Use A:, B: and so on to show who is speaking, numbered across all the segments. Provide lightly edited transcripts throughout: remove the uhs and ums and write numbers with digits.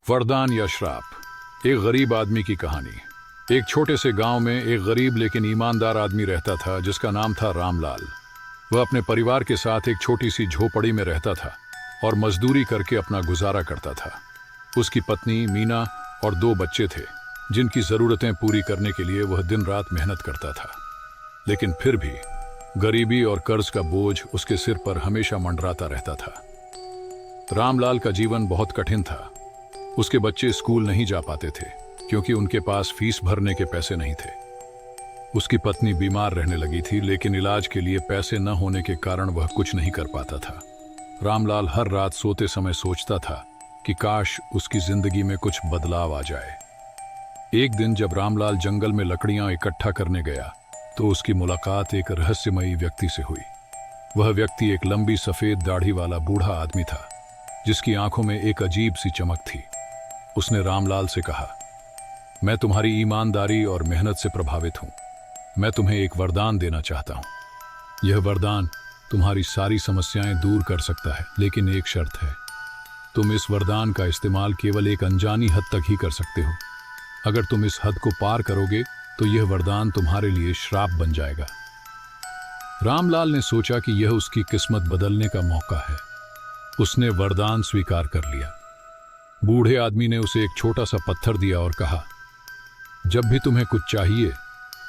A: वरदान या श्राप। एक गरीब आदमी की कहानी। एक छोटे से गांव में एक गरीब लेकिन ईमानदार आदमी रहता था जिसका नाम था रामलाल। वह अपने परिवार के साथ एक छोटी सी झोपड़ी में रहता था और मजदूरी करके अपना गुजारा करता था। उसकी पत्नी मीना और 2 बच्चे थे जिनकी ज़रूरतें पूरी करने के लिए वह दिन रात मेहनत करता था। लेकिन फिर भी गरीबी और कर्ज का बोझ उसके सिर पर हमेशा मंडराता रहता था। रामलाल का जीवन बहुत कठिन था। उसके बच्चे स्कूल नहीं जा पाते थे क्योंकि उनके पास फीस भरने के पैसे नहीं थे। उसकी पत्नी बीमार रहने लगी थी लेकिन इलाज के लिए पैसे न होने के कारण वह कुछ नहीं कर पाता था। रामलाल हर रात सोते समय सोचता था कि काश उसकी जिंदगी में कुछ बदलाव आ जाए। एक दिन जब रामलाल जंगल में लकड़ियां इकट्ठा करने गया तो उसकी मुलाकात एक रहस्यमयी व्यक्ति से हुई। वह व्यक्ति एक लंबी सफेद दाढ़ी वाला बूढ़ा आदमी था जिसकी आंखों में एक अजीब सी चमक थी। उसने रामलाल से कहा, मैं तुम्हारी ईमानदारी और मेहनत से प्रभावित हूं। मैं तुम्हें एक वरदान देना चाहता हूं। यह वरदान तुम्हारी सारी समस्याएं दूर कर सकता है, लेकिन एक शर्त है। तुम इस वरदान का इस्तेमाल केवल एक अनजानी हद तक ही कर सकते हो। अगर तुम इस हद को पार करोगे तो यह वरदान तुम्हारे लिए श्राप बन जाएगा। रामलाल ने सोचा कि यह उसकी किस्मत बदलने का मौका है। उसने वरदान स्वीकार कर लिया। बूढ़े आदमी ने उसे एक छोटा सा पत्थर दिया और कहा, जब भी तुम्हें कुछ चाहिए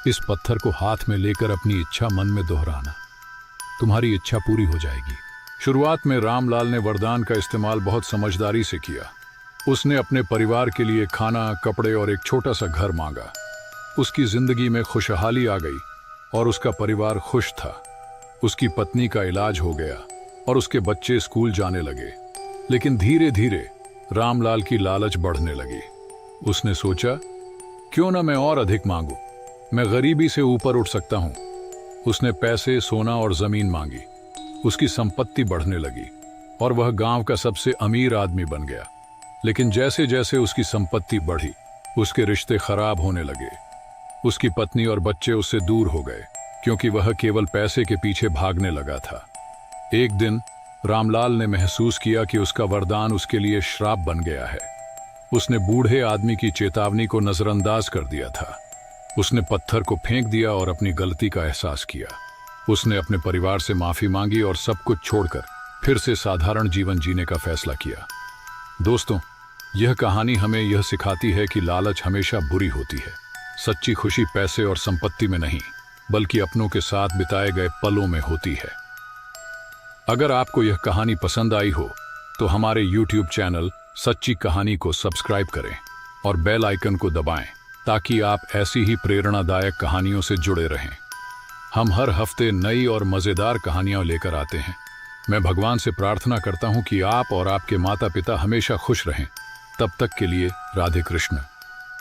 A: इस पत्थर को हाथ में लेकर अपनी इच्छा मन में दोहराना। तुम्हारी इच्छा पूरी हो जाएगी। शुरुआत में रामलाल ने वरदान का इस्तेमाल बहुत समझदारी से किया। उसने अपने परिवार के लिए खाना, कपड़े और एक छोटा सा घर मांगा। उसकी जिंदगी में खुशहाली आ गई और उसका परिवार खुश था। उसकी पत्नी का इलाज हो गया और उसके बच्चे स्कूल जाने लगे। लेकिन धीरे धीरे रामलाल की लालच बढ़ने लगी। उसने सोचा, क्यों ना मैं और अधिक मांगू, मैं गरीबी से ऊपर उठ सकता हूं। उसने पैसे, सोना और जमीन मांगी। उसकी संपत्ति बढ़ने लगी और वह गांव का सबसे अमीर आदमी बन गया। लेकिन जैसे जैसे उसकी संपत्ति बढ़ी उसके रिश्ते खराब होने लगे। उसकी पत्नी और बच्चे उससे दूर हो गए क्योंकि वह केवल पैसे के पीछे भागने लगा था। एक दिन रामलाल ने महसूस किया कि उसका वरदान उसके लिए श्राप बन गया है। उसने बूढ़े आदमी की चेतावनी को नजरअंदाज कर दिया था। उसने पत्थर को फेंक दिया और अपनी गलती का एहसास किया। उसने अपने परिवार से माफी मांगी और सब कुछ छोड़कर फिर से साधारण जीवन जीने का फैसला किया। दोस्तों, यह कहानी हमें यह सिखाती है कि लालच हमेशा बुरी होती है। सच्ची खुशी पैसे और संपत्ति में नहीं, बल्कि अपनों के साथ बिताए गए पलों में होती है। अगर आपको यह कहानी पसंद आई हो तो हमारे YouTube चैनल सच्ची कहानी को सब्सक्राइब करें और बेल आइकन को दबाएं ताकि आप ऐसी ही प्रेरणादायक कहानियों से जुड़े रहें। हम हर हफ्ते नई और मज़ेदार कहानियां लेकर आते हैं। मैं भगवान से प्रार्थना करता हूं कि आप और आपके माता पिता हमेशा खुश रहें। तब तक के लिए राधे कृष्ण।